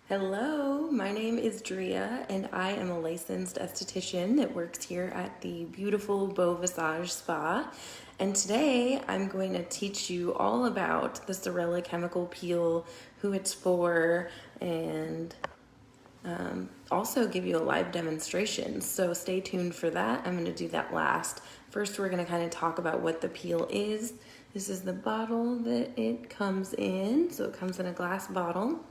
Hello, my name is Drea and I am a licensed esthetician that works here at the beautiful Beau Visage Spa. And today I'm going to teach you all about the Sorella chemical peel, who it's for, and also give you a live demonstration. So stay tuned for that. I'm going to do that last. First, we're going to kind of talk about what the peel is. This is the bottle that it comes in. So it comes in a glass bottle.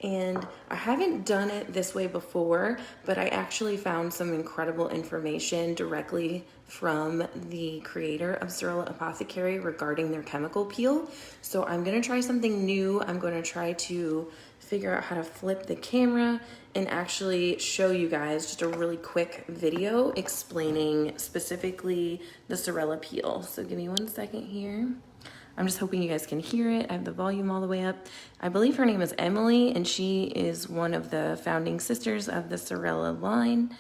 And I haven't done it this way before, but I actually found some incredible information directly from the creator of Sorella Apothecary regarding their chemical peel. So I'm gonna try something new. I'm gonna try to figure out how to flip the camera and actually show you guys just a really quick video explaining specifically the Sorella peel. So give me 1 second here. I'm just hoping you guys can hear it. I have the volume all the way up. I believe her name is Emily, and she is one of the founding sisters of the Sorella line,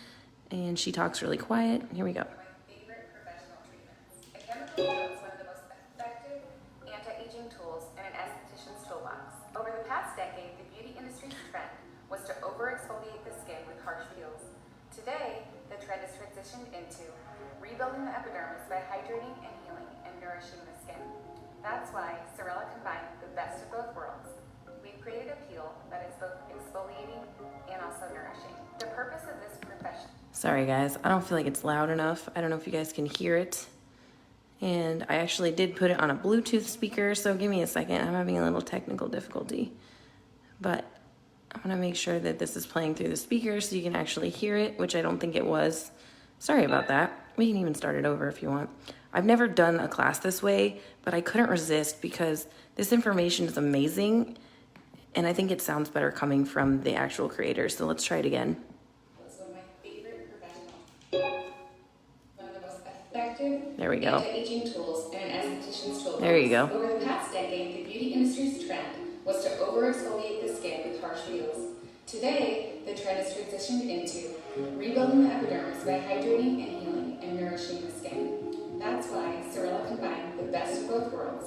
and she talks really quiet. Here we go. My favorite professional treatments. A chemical peel is one of the most effective anti-aging tools in an esthetician's toolbox. Over the past decade, the beauty industry's trend was to overexfoliate the skin with harsh peels. Today, the trend has transitioned into rebuilding the epidermis by hydrating and healing and nourishing the skin. That's why Sorella combined the best of both worlds. We've created a peel that is both exfoliating and also nourishing. The purpose of this profession... Sorry guys, I don't feel like it's loud enough. I don't know if you guys can hear it. And I actually did put it on a Bluetooth speaker, so give me a second. I'm having a little technical difficulty. But I'm gonna make sure that this is playing through the speaker so you can actually hear it, which I don't think it was. Sorry about that. We can even start it over if you want. I've never done a class this way, but I couldn't resist because this information is amazing, and I think it sounds better coming from the actual creator. So let's try it again. It's one of my favorite professional, one of the most effective There we go. anti-aging tools in an esthetician's toolbox. There you go. Over the past decade, the beauty industry's trend was to overexfoliate the skin with harsh peels. Today, the trend has transitioned into rebuilding the epidermis by hydrating and healing and nourishing the skin. That's why Sorella combined the best of both worlds.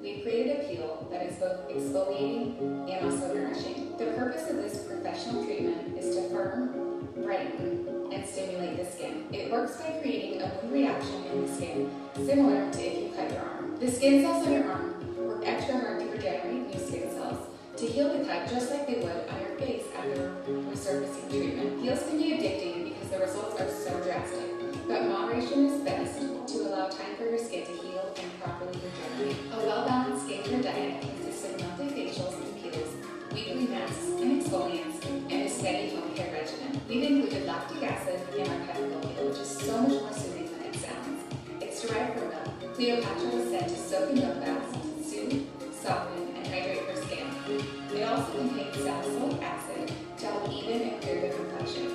We've created a peel that is both exfoliating and also nourishing. The purpose of this professional treatment is to firm, brighten, and stimulate the skin. It works by creating a mood reaction in the skin, similar to if you cut your arm. The skin cells on your arm work extra hard to regenerate new skin cells to heal the cut just like they would on your face after resurfacing treatment. Peels can be addicting because the results are so drastic, but moderation is best to allow time for your skin to heal and properly regenerate. A well-balanced skincare diet consists of monthly facials and peels, weekly masks and exfoliants, and a steady home care regimen. We've included lactic acid in our chemical peel, which is so much more soothing than it sounds. It's derived from milk. Cleopatra was said to soak in milk baths to soothe, soften, and hydrate her skin. It also contains salicylic acid to help even and clear the complexion.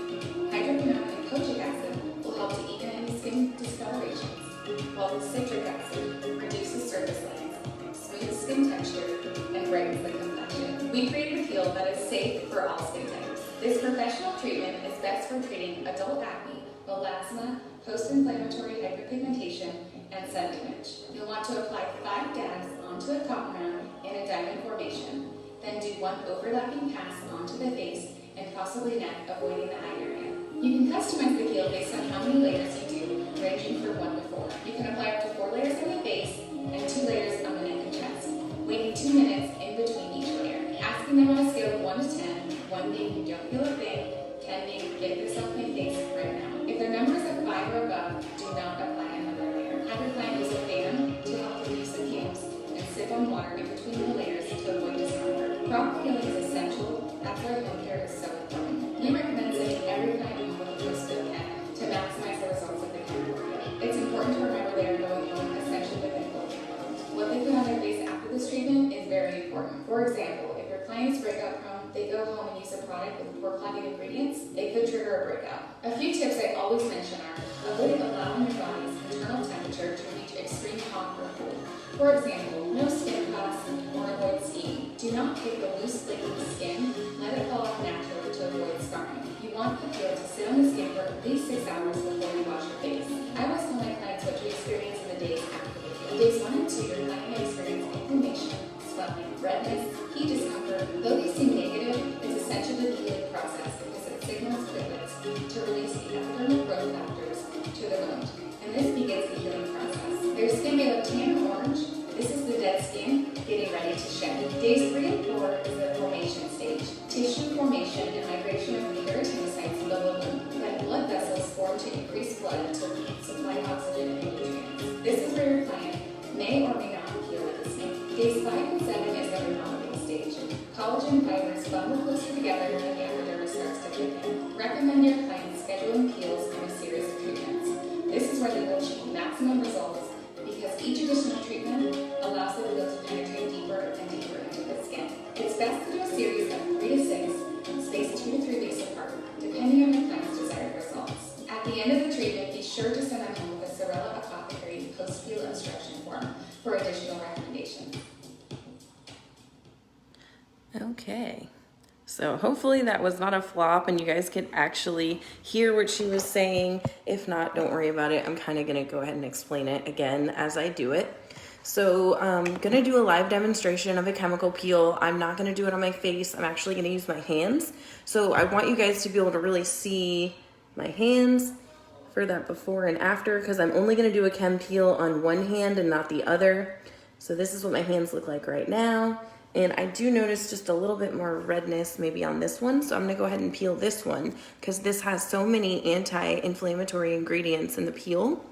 Hydroquinone and kojic acid will help to even any skin discolorations, while the citric acid reduces surface lines, smooths skin texture, and brightens the complexion. We created a peel that is safe for all skin types. This professional treatment is best for treating adult acne, melasma, post-inflammatory hyperpigmentation, and sun damage. You'll want to apply 5 dabs onto a cotton round in a diamond formation, then do 1 overlapping pass onto the face and possibly neck, avoiding the eye area. You can customize the peel based on how many layers you do, ranging from 1 to 4. You can apply up to 4 layers on the face and 2 layers on the neck and chest, waiting 2 minutes in between each layer. Asking them on a scale of 1 to 10, 1 being you don't feel a thing, 10 being get this off my face right now. If their number is at 5 or above, do not apply another layer. Have your client use a fan to help reduce the fumes and sip on water in between the layers to avoid discomfort. Proper healing is essential. That's why home care is so important. We recommend sending every client home with a post-op pen to maximize the results of the chemical peel. It's important to remember they are going home essentially within 14 hours. What they put on their face after this treatment is very important. For example, if your client is breakout prone, they go home and use a product with pore clogging ingredients, it could trigger a breakout. A few tips I always mention are avoid allowing your body's internal temperature to reach extreme hot or cold. For example, no skin cuts or avoid steam. Do not take the loose flaky skin, let it fall off naturally to avoid scarring. You want the peel to sit on the skin for at least 6 hours before you wash your face. I always tell my clients what to experience in the days after the peel. Days 1 and 2, your client may experience inflammation, swelling, redness, heat discomfort. Though these seem negative, it's essential to to release the epidermal growth factors to the wound, and this begins the healing process. Their skin may look tan or orange. This is the dead skin getting ready to shed. Days 3 and 4 is the formation stage. Tissue formation and migration of the keratinocytes in the wound. Then blood vessels form to increase blood to supply oxygen and nutrients. This is where your client may or may not heal with the skin. Days 5 and 7 is the remodeling stage. Collagen fibers bundle closer together and the epidermis starts to thicken. Recommend your clients scheduling peels and a series of treatments. This is where they will achieve maximum results because each additional treatment allows the peel to penetrate deeper and deeper into the skin. It's best to do a series of 3 to 6, spaced 2 to 3 weeks apart, depending on your client's desired results. At the end of the treatment, be sure to send them home with a Sorella Apothecary post-peel instruction form for additional recommendations. Okay, so hopefully that was not a flop and you guys could actually hear what she was saying. If not, don't worry about it. I'm kind of going to go ahead and explain it again as I do it. So I'm going to do a live demonstration of a chemical peel. I'm not going to do it on my face. I'm actually going to use my hands. So I want you guys to be able to really see my hands for that before and after, because I'm only going to do a chem peel on one hand and not the other. So this is what my hands look like right now. And I do notice just a little bit more redness maybe on this one. So I'm gonna go ahead and peel this one because this has so many anti-inflammatory ingredients in the peel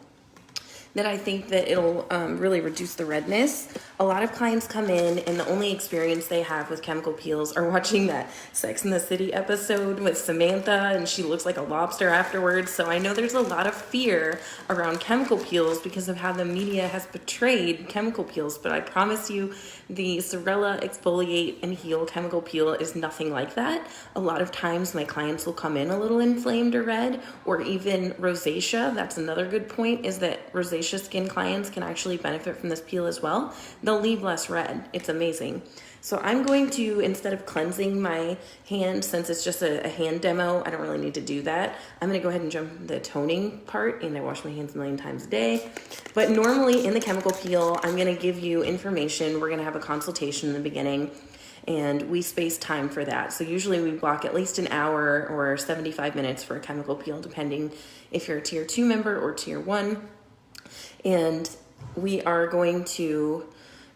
that I think that it'll really reduce the redness. A lot of clients come in and the only experience they have with chemical peels are watching that Sex and the City episode with Samantha and she looks like a lobster afterwards. So I know there's a lot of fear around chemical peels because of how the media has portrayed chemical peels, but I promise you the Sorella Exfoliate and Heal chemical peel is nothing like that. A lot of times my clients will come in a little inflamed or red, or even rosacea. That's another good point, is that rosacea skin clients can actually benefit from this peel as well. They'll leave less red. It's amazing. So I'm going to, instead of cleansing my hand, since it's just a hand demo, I don't really need to do that. I'm going to go ahead and jump the toning part, and I wash my hands a million times a day. But normally in the chemical peel, I'm going to give you information. We're going to have a consultation in the beginning, and we space time for that. So usually we block at least an hour or 75 minutes for a chemical peel, depending if you're a tier 2 member or tier 1. And we are going to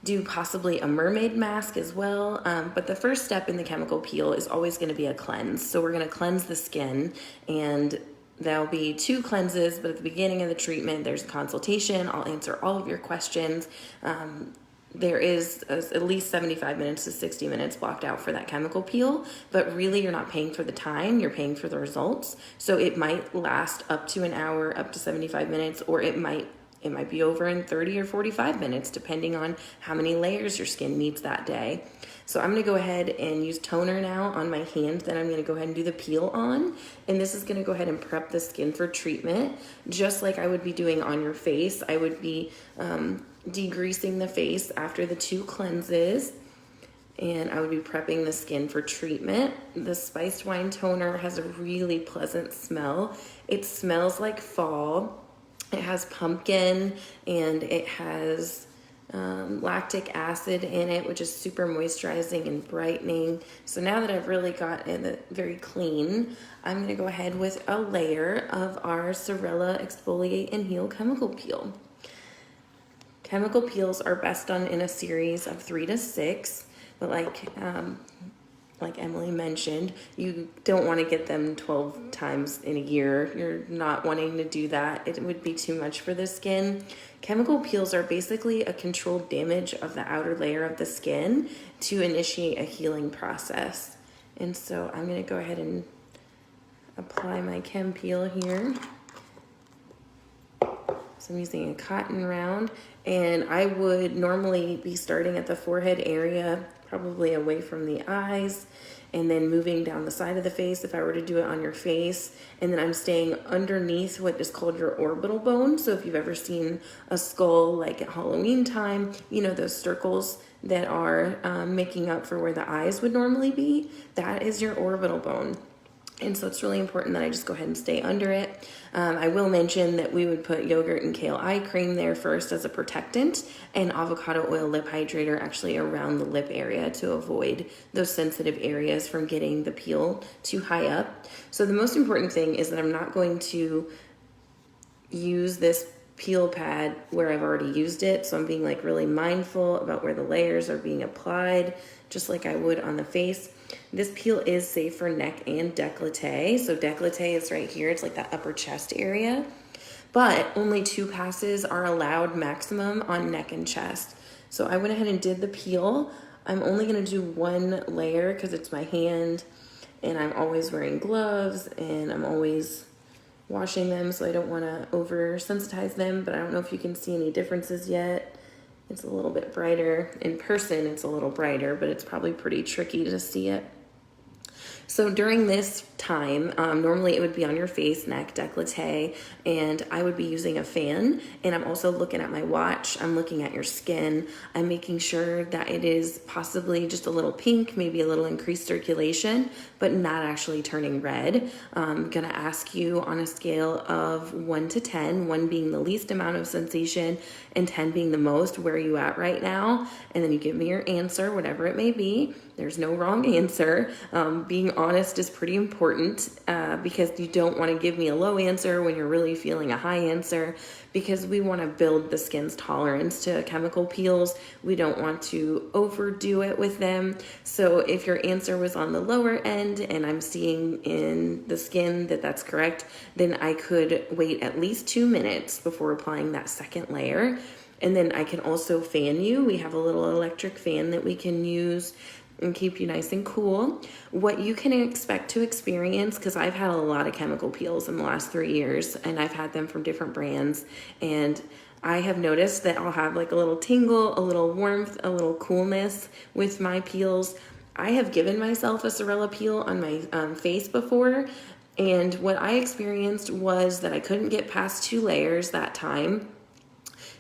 do possibly a mermaid mask as well. But the first step in the chemical peel is always going to be a cleanse. So we're going to cleanse the skin, and there'll be 2 cleanses, but at the beginning of the treatment, there's a consultation. I'll answer all of your questions. There is at least 75 minutes to 60 minutes blocked out for that chemical peel, but really you're not paying for the time, you're paying for the results. So it might last up to an hour, up to 75 minutes, or it might be over in 30 or 45 minutes, depending on how many layers your skin needs that day. So I'm gonna go ahead and use toner now on my hand, then I'm gonna go ahead and do the peel on. And this is gonna go ahead and prep the skin for treatment, just like I would be doing on your face. I would be degreasing the face after the 2 cleanses, and I would be prepping the skin for treatment. The spiced wine toner has a really pleasant smell. It smells like fall. It has pumpkin and it has lactic acid in it, which is super moisturizing and brightening. So now that I've really got it very clean, I'm going to go ahead with a layer of our Sorella Exfoliate and Heal chemical peel. Chemical peels are best done in a series of 3 to 6, but like Emily mentioned, you don't want to get them 12 times in a year. You're not wanting to do that. It would be too much for the skin. Chemical peels are basically a controlled damage of the outer layer of the skin to initiate a healing process. And so I'm going to go ahead and apply my chem peel here. So I'm using a cotton round, and I would normally be starting at the forehead area, probably away from the eyes, and then moving down the side of the face if I were to do it on your face. And then I'm staying underneath what is called your orbital bone. So if you've ever seen a skull, like at Halloween time, you know, those circles that are making up for where the eyes would normally be, that is your orbital bone. And so it's really important that I just go ahead and stay under it. I will mention that we would put yogurt and kale eye cream there first as a protectant, and avocado oil lip hydrator actually around the lip area to avoid those sensitive areas from getting the peel too high up. So the most important thing is that I'm not going to use this peel pad where I've already used it. So I'm being like really mindful about where the layers are being applied, just like I would on the face. This peel is safe for neck and décolleté. So décolleté is right here. It's like that upper chest area. But only 2 passes are allowed maximum on neck and chest. So I went ahead and did the peel. I'm only going to do 1 layer because it's my hand, and I'm always wearing gloves, and I'm always washing them, so I don't want to over sensitize them. But I don't know if you can see any differences yet. It's a little bit brighter. In person, it's a little brighter, but it's probably pretty tricky to see it. So during this time, normally it would be on your face, neck, décolleté, and I would be using a fan. And I'm also looking at my watch. I'm looking at your skin. I'm making sure that it is possibly just a little pink, maybe a little increased circulation, but not actually turning red. I'm gonna ask you on a scale of 1 to 10, 1 being the least amount of sensation and 10 being the most, where are you at right now? And then you give me your answer, whatever it may be. There's no wrong answer. Being honest is pretty important because you don't want to give me a low answer when you're really feeling a high answer, because we want to build the skin's tolerance to chemical peels. We don't want to overdo it with them. So if your answer was on the lower end and I'm seeing in the skin that that's correct, then I could wait at least 2 minutes before applying that second layer. And then I can also fan you. We have a little electric fan that we can use and keep you nice and cool. What you can expect to experience, because I've had a lot of chemical peels in the last 3 years, and I've had them from different brands, and I have noticed that I'll have like a little tingle, a little warmth, a little coolness with my peels. I have given myself a Sorella peel on my face before, and what I experienced was that I couldn't get past 2 layers that time.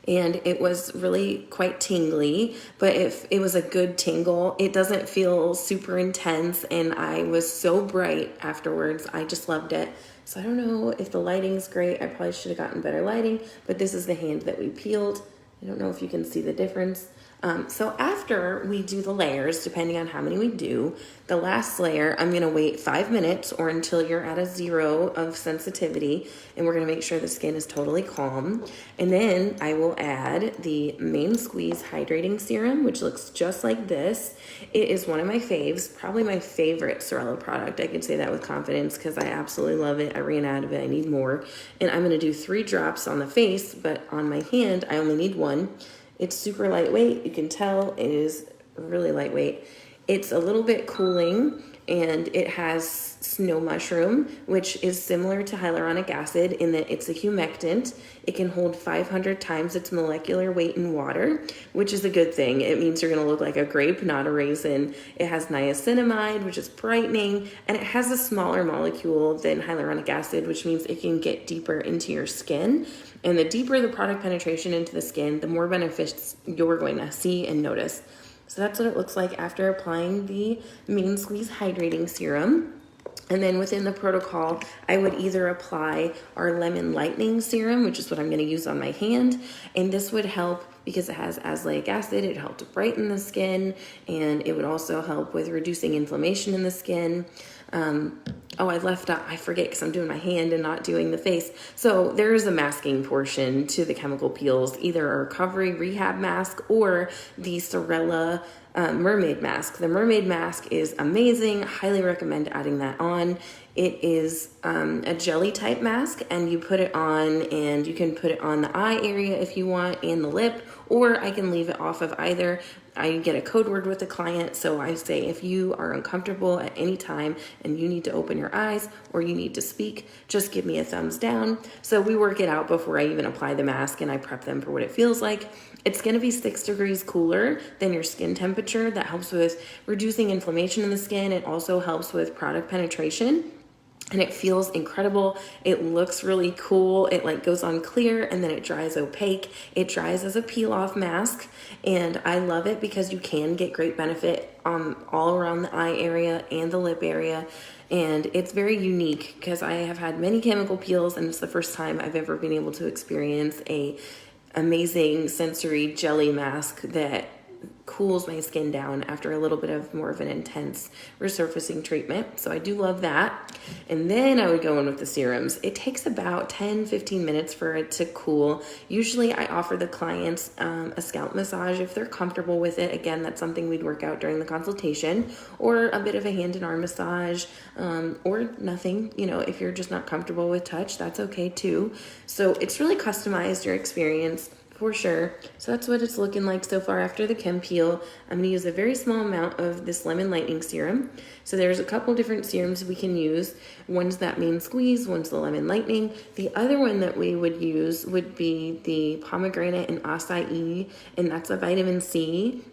And it was really quite tingly, but if it was a good tingle, it doesn't feel super intense, and I was so bright afterwards. I just loved it. So I don't know if the lighting's great. I probably should have gotten better lighting, but this is the hand that we peeled. I don't know if you can see the difference. So after we do the layers, depending on how many we do, the last layer, I'm gonna wait 5 minutes or until you're at a 0 of sensitivity, and we're gonna make sure the skin is totally calm. And then I will add the Main Squeeze Hydrating Serum, which looks just like this. It is one of my faves, probably my favorite Sorella product. I can say that with confidence because I absolutely love it. I ran out of it, I need more. And I'm gonna do 3 drops on the face, but on my hand, I only need 1. It's super lightweight. You can tell it is really lightweight. It's a little bit cooling, and it has snow mushroom, which is similar to hyaluronic acid in that it's a humectant. It can hold 500 times its molecular weight in water, which is a good thing. It means you're going to look like a grape, not a raisin. It has niacinamide, which is brightening, and it has a smaller molecule than hyaluronic acid, which means it can get deeper into your skin. And the deeper the product penetration into the skin, the more benefits you're going to see and notice. So that's what it looks like after applying the Main Squeeze Hydrating Serum. And then within the protocol, I would either apply our Lemon Lightening Serum, which is what I'm going to use on my hand. And this would help because it has azelaic acid. It helped to brighten the skin, and it would also help with reducing inflammation in the skin. I left out, I forget because I'm doing my hand and not doing the face. So there is a masking portion to the chemical peels, either a recovery rehab mask or the Sorella mermaid mask. The mermaid mask is amazing. Highly recommend adding that on. It is a jelly type mask, and you put it on, and you can put it on the eye area if you want and the lip, or I can leave it off of either. I get a code word with the client, so I say if you are uncomfortable at any time and you need to open your eyes or you need to speak, just give me a thumbs down. So we work it out before I even apply the mask, and I prep them for what it feels like. It's going to be 6 degrees cooler than your skin temperature. That helps with reducing inflammation in the skin. It also helps with product penetration. and it feels incredible. It looks really cool. It like goes on clear and then it dries opaque. It dries as a peel off mask, and I love it because you can get great benefit all around the eye area and the lip area. And it's very unique because I have had many chemical peels, and it's the first time I've ever been able to experience a amazing sensory jelly mask that cools my skin down after a little bit of more of an intense resurfacing treatment. So I do love that. And then I would go in with the serums. It takes about 10-15 minutes for it to cool. Usually I offer the clients a scalp massage if they're comfortable with it. Again, that's something we'd work out during the consultation, or a bit of a hand and arm massage, or nothing. You know, if you're just not comfortable with touch, that's okay too. So it's really customized your experience for sure. So that's what it's looking like so far after the chem peel. I'm going to use a very small amount of this lemon lightning serum. So there's a couple different serums we can use. One's that main squeeze, one's the lemon lightning. The other one that we would use would be the pomegranate and acai, and that's a vitamin C,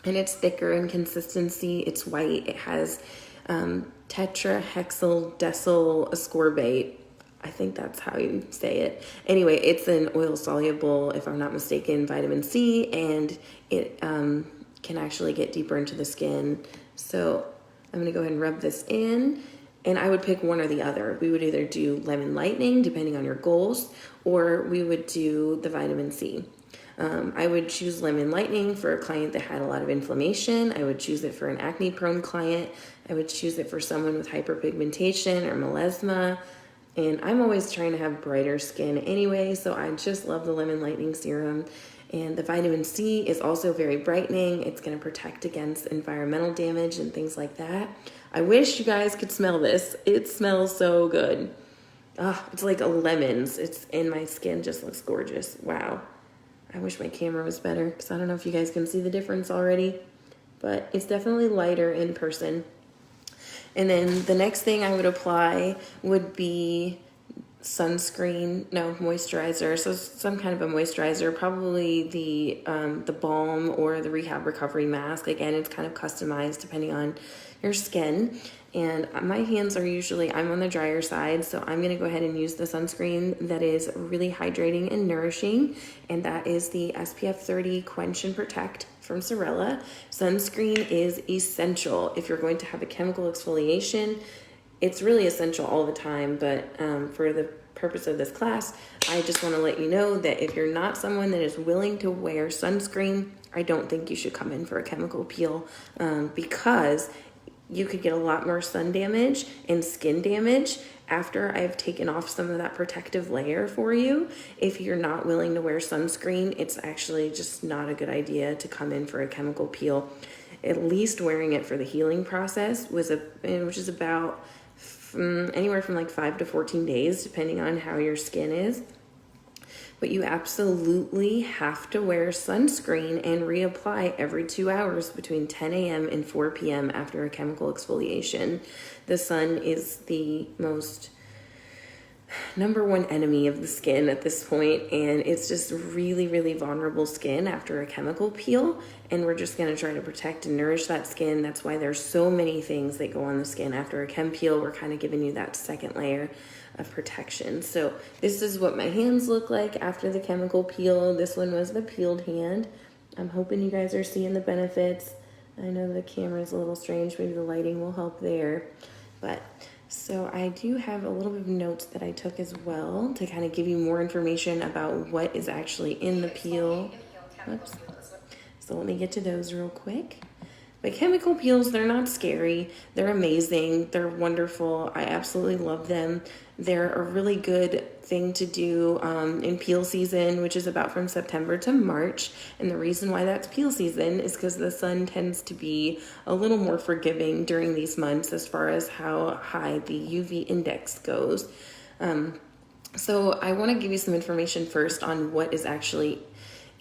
and it's thicker in consistency. It's white. It has tetrahexyl decyl ascorbate. I think that's how you say it. Anyway, it's an oil soluble, if I'm not mistaken, vitamin C, and it can actually get deeper into the skin. So I'm gonna go ahead and rub this in, and I would pick one or the other. We would either do lemon lightning, depending on your goals, or we would do the vitamin C. I would choose lemon lightning for a client that had a lot of inflammation. I would choose it for an acne prone client. I would choose it for someone with hyperpigmentation or melasma. And I'm always trying to have brighter skin anyway, so I just love the lemon lightning serum. And the vitamin C is also very brightening. It's going to protect against environmental damage and things like that. I wish you guys could smell this. It smells so good. It's like a lemons. It's in my skin, just looks gorgeous. Wow. I wish my camera was better because I don't know if you guys can see the difference already, but it's definitely lighter in person. And then the next thing I would apply would be moisturizer. So some kind of a moisturizer, probably the balm or the rehab recovery mask. Again, it's kind of customized depending on your skin. And my hands are usually, I'm on the drier side, so I'm going to go ahead and use the sunscreen that is really hydrating and nourishing, and that is the SPF 30 Quench and Protect from Sorella. Sunscreen is essential if you're going to have a chemical exfoliation. It's really essential all the time, but for the purpose of this class, I just want to let you know that if you're not someone that is willing to wear sunscreen, I don't think you should come in for a chemical peel, because you could get a lot more sun damage and skin damage after I've taken off some of that protective layer for you. If you're not willing to wear sunscreen, it's actually just not a good idea to come in for a chemical peel. At least wearing it for the healing process, which is about anywhere from like 5 to 14 days, depending on how your skin is. But you absolutely have to wear sunscreen and reapply every 2 hours between 10 a.m. and 4 p.m. after a chemical exfoliation. The sun is the most number one enemy of the skin at this point, and it's just really, really vulnerable skin after a chemical peel, and we're just going to try to protect and nourish that skin. That's why there's so many things that go on the skin after a chem peel. We're kind of giving you that second layer of protection. So this is what my hands look like after the chemical peel. This one was the peeled hand. I'm hoping you guys are seeing the benefits. I know the camera is a little strange. Maybe the lighting will help there. But so I do have a little bit of notes that I took as well to kind of give you more information about what is actually in the peel. Oops. So let me get to those real quick. But chemical peels, they're not scary. They're amazing. They're wonderful. I absolutely love them. They're a really good thing to do in peel season, which is about from September to March. And the reason why that's peel season is because the sun tends to be a little more forgiving during these months as far as how high the UV index goes. So I want to give you some information first on what is actually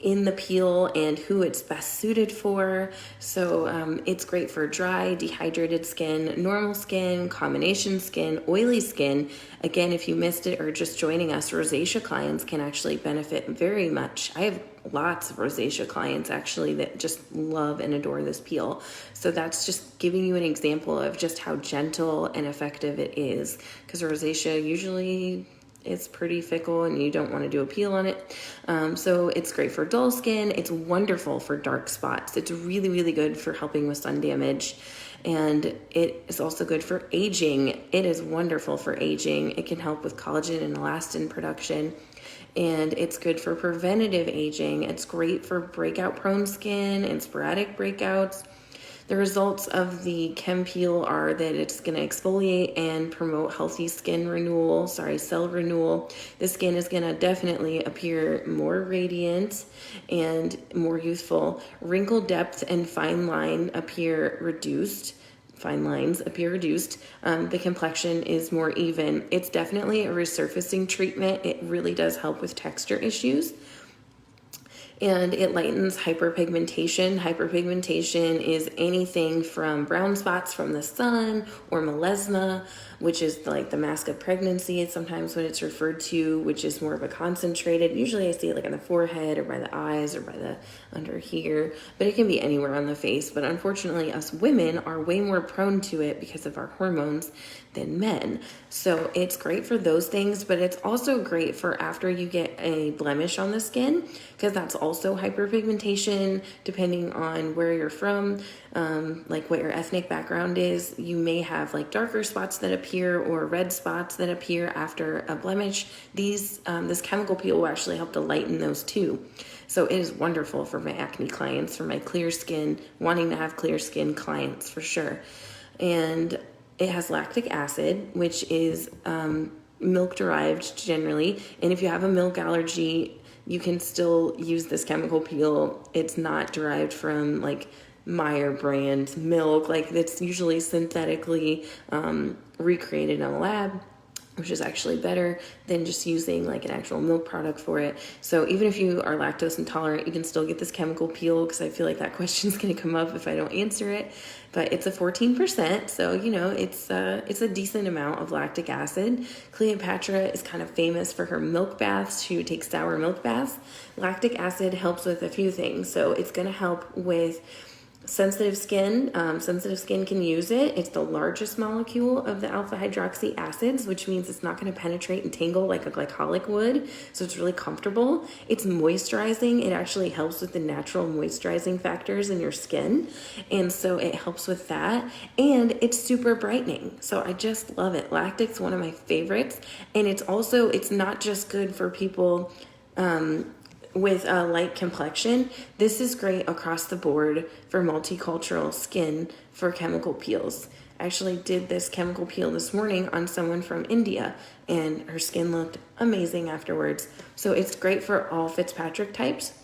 in the peel and who it's best suited for. So it's great for dry, dehydrated skin, normal skin, combination skin, oily skin. Again, if you missed it or just joining us, rosacea clients can actually benefit very much. I have lots of rosacea clients actually that just love and adore this peel. So that's just giving you an example of just how gentle and effective it is, because rosacea usually it's pretty fickle and you don't want to do a peel on it. So it's great for dull skin. It's wonderful for dark spots. It's really, really good for helping with sun damage. And it is also good for aging. It is wonderful for aging. It can help with collagen and elastin production. And it's good for preventative aging. It's great for breakout prone skin and sporadic breakouts. The results of the Chem Peel are that it's going to exfoliate and promote healthy cell renewal. The skin is going to definitely appear more radiant and more youthful. Wrinkle depth and fine lines appear reduced. The complexion is more even. It's definitely a resurfacing treatment. It really does help with texture issues. And it lightens hyperpigmentation. Hyperpigmentation is anything from brown spots from the sun or melasma, which is like the mask of pregnancy. It's sometimes what it's referred to, which is more of a concentrated. Usually I see it like on the forehead or by the eyes or by the under here, but it can be anywhere on the face. But unfortunately, us women are way more prone to it because of our hormones than men. So it's great for those things, but it's also great for after you get a blemish on the skin, because that's also hyperpigmentation depending on where you're from, like what your ethnic background is. You may have like darker spots that appear or red spots that appear after a blemish. This chemical peel will actually help to lighten those too. So it is wonderful for my acne clients, for my clear skin, wanting to have clear skin clients for sure. And it has lactic acid, which is milk derived generally. And if you have a milk allergy, you can still use this chemical peel. It's not derived from like Meyer brand milk. Like it's usually synthetically recreated in a lab, which is actually better than just using like an actual milk product for it. So even if you are lactose intolerant, you can still get this chemical peel, because I feel like that question is going to come up if I don't answer it. But it's a 14%, so you know it's a decent amount of lactic acid. Cleopatra is kind of famous for her milk baths. She would take sour milk baths. Lactic acid helps with a few things. So it's going to help with sensitive skin. Sensitive skin can use it. It's the largest molecule of the alpha hydroxy acids, which means it's not going to penetrate and tangle like a glycolic would. So it's really comfortable. It's moisturizing. It actually helps with the natural moisturizing factors in your skin. And so it helps with that. And it's super brightening. So I just love it. Lactic's one of my favorites. And it's not just good for people with a light complexion. This is great across the board for multicultural skin for chemical peels. I actually did this chemical peel this morning on someone from India, and her skin looked amazing afterwards. So it's great for all Fitzpatrick types.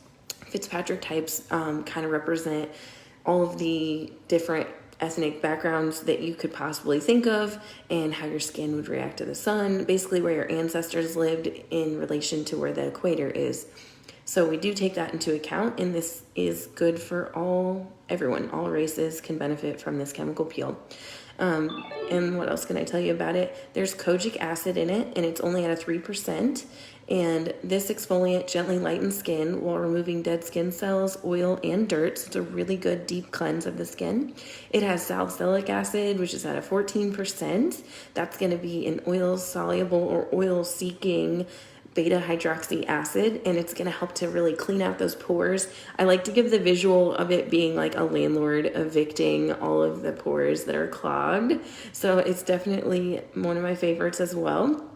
Fitzpatrick types kind of represent all of the different ethnic backgrounds that you could possibly think of, and how your skin would react to the sun, basically where your ancestors lived in relation to where the equator is. So we do take that into account, and this is good for everyone. All races can benefit from this chemical peel. And what else can I tell you about it? There's kojic acid in it, and it's only at a 3%. And this exfoliant gently lightens skin while removing dead skin cells, oil, and dirt. So it's a really good deep cleanse of the skin. It has salicylic acid, which is at a 14%. That's going to be an oil-soluble or oil-seeking beta hydroxy acid, and it's going to help to really clean out those pores. I like to give the visual of it being like a landlord evicting all of the pores that are clogged. So it's definitely one of my favorites as well.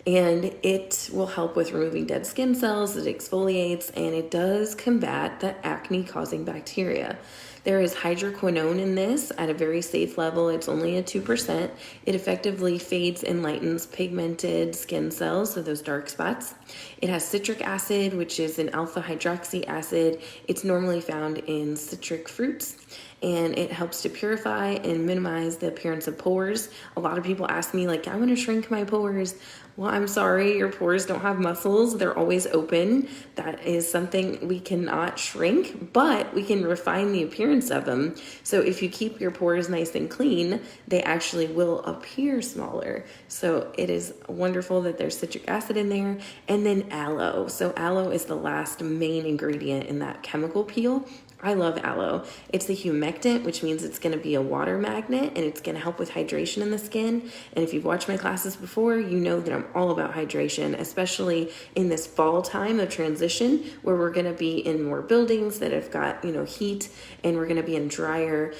And it will help with removing dead skin cells, it exfoliates, and it does combat the acne-causing bacteria. There is hydroquinone in this at a very safe level. It's only a 2%. It effectively fades and lightens pigmented skin cells, so those dark spots. It has citric acid, which is an alpha hydroxy acid. It's normally found in citric fruits. and it helps to purify and minimize the appearance of pores. A lot of people ask me, like, I want to shrink my pores. Well, I'm sorry, your pores don't have muscles. They're always open. That is something we cannot shrink, but we can refine the appearance of them. So if you keep your pores nice and clean, they actually will appear smaller. So it is wonderful that there's citric acid in there. And then aloe. So aloe is the last main ingredient in that chemical peel. I love aloe. It's the humectant, which means it's going to be a water magnet and it's going to help with hydration in the skin. And if you've watched my classes before, you know that I'm all about hydration, especially in this fall time of transition where we're going to be in more buildings that have got, heat, and we're going to be in drier.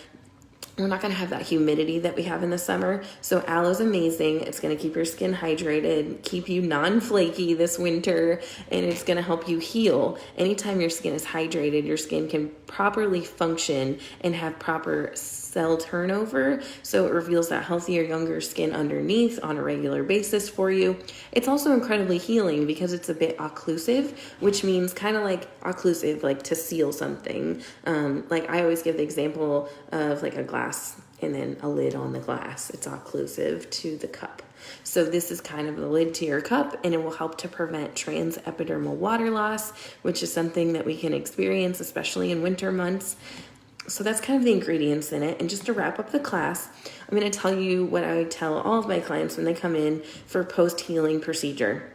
We're not going to have that humidity that we have in the summer. So aloe is amazing. It's going to keep your skin hydrated, keep you non-flaky this winter, and it's going to help you heal. Anytime your skin is hydrated, your skin can properly function and have proper cell turnover. So it reveals that healthier, younger skin underneath on a regular basis for you. It's also incredibly healing because it's a bit occlusive, which means kind of like occlusive, like to seal something. Like I always give the example of like a glass and then a lid on the glass. It's occlusive to the cup. So this is kind of the lid to your cup, and it will help to prevent transepidermal water loss, which is something that we can experience, especially in winter months. So that's kind of the ingredients in it. And just to wrap up the class, I'm going to tell you what I tell all of my clients when they come in for post-healing procedure.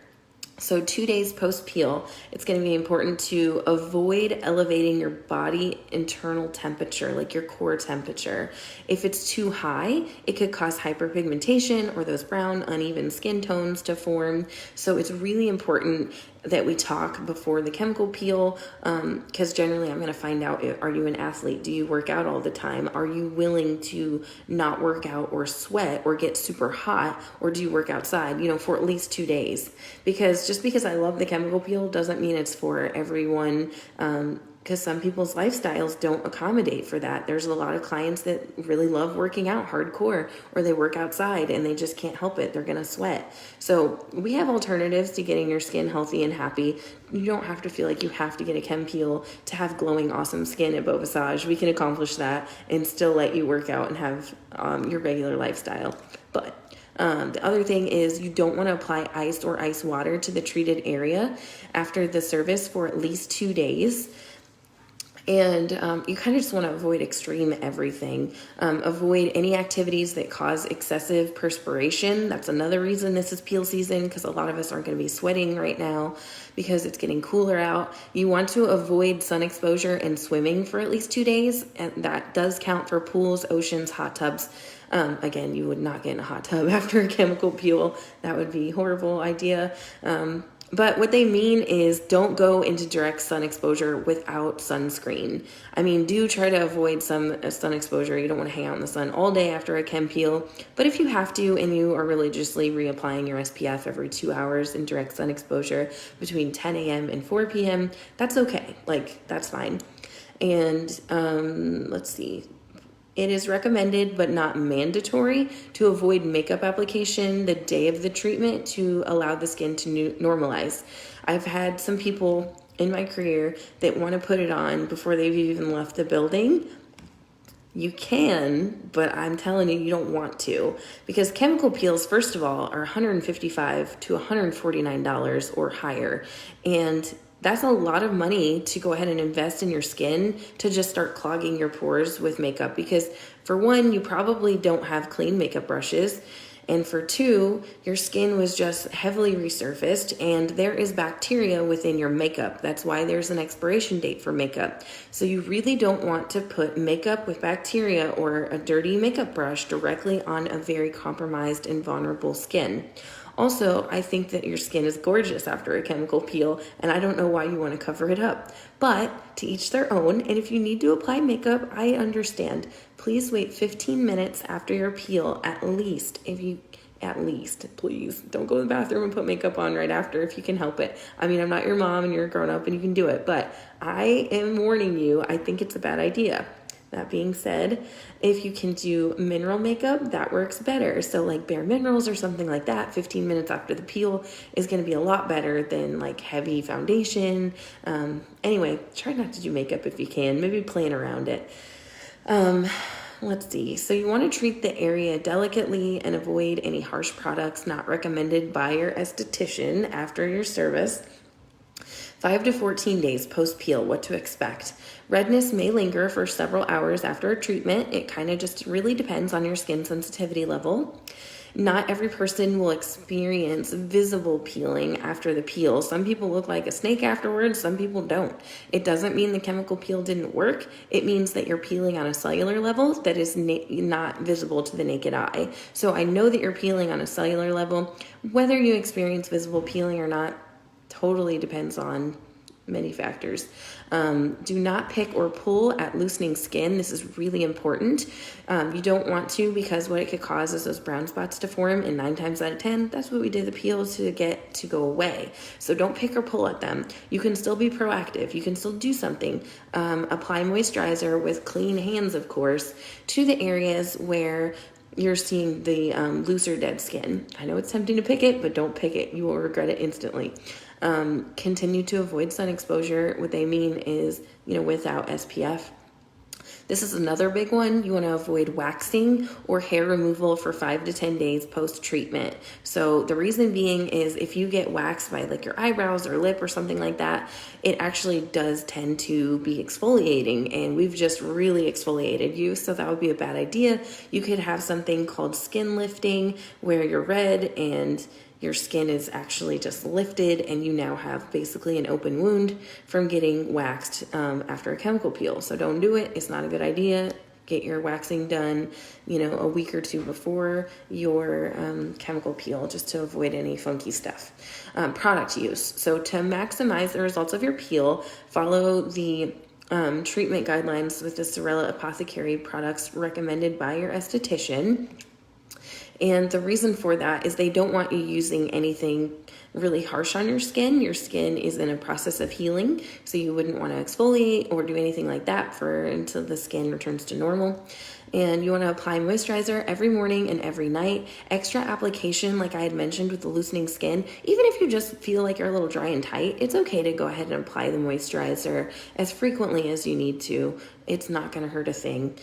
So 2 days post-peel, it's going to be important to avoid elevating your body internal temperature, like your core temperature. If it's too high, it could cause hyperpigmentation or those brown, uneven skin tones to form. So it's really important that we talk before the chemical peel, because generally I'm going to find out, are you an athlete? Do you work out all the time? Are you willing to not work out or sweat or get super hot, or do you work outside, for at least 2 days? Because just because I love the chemical peel doesn't mean it's for everyone, because some people's lifestyles don't accommodate for that. There's a lot of clients that really love working out hardcore, or they work outside and they just can't help it. They're going to sweat. So we have alternatives to getting your skin healthy and happy. You don't have to feel like you have to get a chem peel to have glowing, awesome skin at Beau Visage. We can accomplish that and still let you work out and have your regular lifestyle. But the other thing is you don't want to apply ice or ice water to the treated area after the service for at least 2 days. And you kind of just want to avoid extreme everything. Avoid any activities that cause excessive perspiration. That's another reason this is peel season, because a lot of us aren't going to be sweating right now because it's getting cooler out. You want to avoid sun exposure and swimming for at least 2 days. And that does count for pools, oceans, hot tubs. Again, you would not get in a hot tub after a chemical peel. That would be a horrible idea. But what they mean is don't go into direct sun exposure without sunscreen. I mean, do try to avoid some sun exposure. You don't want to hang out in the sun all day after a chem peel. But if you have to and you are religiously reapplying your SPF every 2 hours in direct sun exposure between 10 a.m. and 4 p.m., that's okay. That's fine. And let's see. It is recommended but not mandatory to avoid makeup application the day of the treatment to allow the skin to normalize. I've had some people in my career that want to put it on before they've even left the building. You can, but I'm telling you, you don't want to, because chemical peels, first of all, are $155 to $149 or higher. And that's a lot of money to go ahead and invest in your skin to just start clogging your pores with makeup, because for one, you probably don't have clean makeup brushes. And for two, your skin was just heavily resurfaced and there is bacteria within your makeup. That's why there's an expiration date for makeup. So you really don't want to put makeup with bacteria or a dirty makeup brush directly on a very compromised and vulnerable skin. Also, I think that your skin is gorgeous after a chemical peel, and I don't know why you want to cover it up. But to each their own, and if you need to apply makeup, I understand. Please wait 15 minutes after your peel, at least, please. Don't go to the bathroom and put makeup on right after if you can help it. I mean, I'm not your mom and you're a grown-up and you can do it, but I am warning you, I think it's a bad idea. That being said, if you can do mineral makeup, that works better. So like Bare Minerals or something like that, 15 minutes after the peel is going to be a lot better than like heavy foundation. Anyway, try not to do makeup if you can. Maybe plan around it. Let's see. So you want to treat the area delicately and avoid any harsh products not recommended by your esthetician after your service. 5 to 14 days post peel, what to expect. Redness may linger for several hours after a treatment. It kind of just really depends on your skin sensitivity level. Not every person will experience visible peeling after the peel. Some people look like a snake afterwards, some people don't. It doesn't mean the chemical peel didn't work. It means that you're peeling on a cellular level that is not visible to the naked eye. So I know that you're peeling on a cellular level. Whether you experience visible peeling or not totally depends on many factors. Do not pick or pull at loosening skin. This is really important. You don't want to, because what it could cause is those brown spots to form, and 9 times out of 10, that's what we did the peel to get to go away. So don't pick or pull at them. You can still be proactive. You can still do something. Apply moisturizer with clean hands, of course, to the areas where you're seeing the looser dead skin. I know it's tempting to pick it, but don't pick it. You will regret it instantly. Continue to avoid sun exposure. What they mean is, without SPF. This is another big one. You want to avoid waxing or hair removal for 5 to 10 days post-treatment. So the reason being is if you get waxed by like your eyebrows or lip or something like that, it actually does tend to be exfoliating, and we've just really exfoliated you. So that would be a bad idea. You could have something called skin lifting where you're red and your skin is actually just lifted, and you now have basically an open wound from getting waxed after a chemical peel. So don't do it. It's not a good idea. Get your waxing done, a week or 2 before your chemical peel, just to avoid any funky stuff. Product use. So to maximize the results of your peel, follow the treatment guidelines with the Sorella Apothecary products recommended by your esthetician. And the reason for that is they don't want you using anything really harsh on your skin. Your skin is in a process of healing, so you wouldn't want to exfoliate or do anything like that until the skin returns to normal. And you want to apply moisturizer every morning and every night. Extra application, like I had mentioned with the loosening skin, even if you just feel like you're a little dry and tight, it's okay to go ahead and apply the moisturizer as frequently as you need to. It's not going to hurt a thing.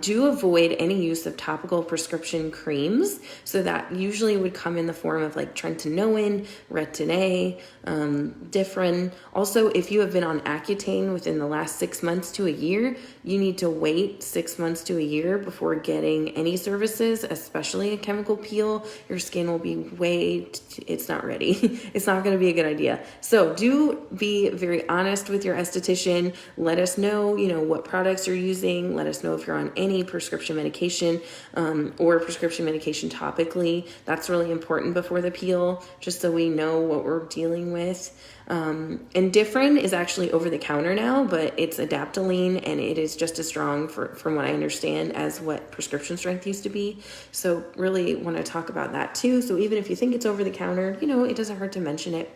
Do avoid any use of topical prescription creams. So that usually would come in the form of like tretinoin, Retin-A, Differin. Also, if you have been on Accutane within the last 6 months to a year, you need to wait 6 months to a year before getting any services, especially a chemical peel. Your skin will be it's not ready. It's not going to be a good idea. So do be very honest with your esthetician. Let us know, what products you're using. Let us know if you're on any prescription medication or prescription medication topically. That's really important before the peel, just so we know what we're dealing with. And Differin is actually over the counter now, but it's adaptoline, and it is just as strong, from what I understand, as what prescription strength used to be. So really want to talk about that too. So even if you think it's over the counter, it doesn't hurt to mention it.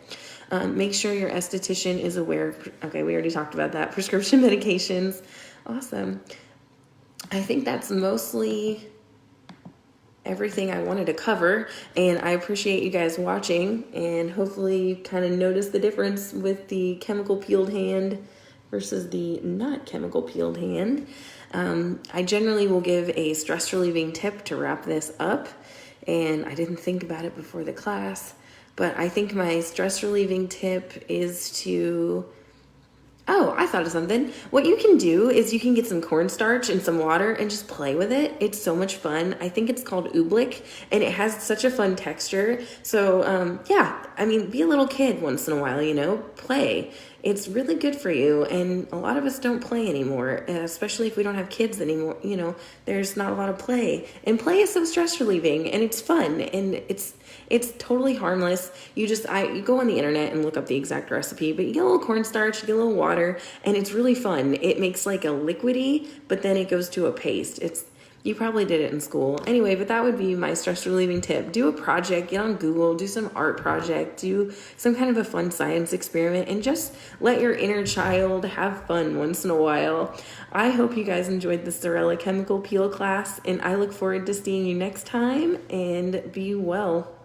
Make sure your esthetician is aware of, okay, we already talked about that, prescription medications. Awesome. I think that's mostly everything I wanted to cover, and I appreciate you guys watching, and hopefully you kind of notice the difference with the chemical peeled hand versus the not chemical peeled hand. I generally will give a stress relieving tip to wrap this up, and I didn't think about it before the class, but I think my stress relieving tip is to I thought of something. What you can do is you can get some cornstarch and some water and just play with it. It's so much fun. I think it's called oobleck, and it has such a fun texture. So, be a little kid once in a while, play. It's really good for you, and a lot of us don't play anymore, especially if we don't have kids anymore. There's not a lot of play, and play is so stress relieving, and it's fun, and it's totally harmless. You go on the internet and look up the exact recipe, but you get a little cornstarch, you get a little water, and it's really fun. It makes like a liquidy, but then it goes to a paste. You probably did it in school. Anyway, but that would be my stress relieving tip. Do a project, get on Google, do some art project, do some kind of a fun science experiment, and just let your inner child have fun once in a while. I hope you guys enjoyed the Sorella chemical peel class, and I look forward to seeing you next time, and be well.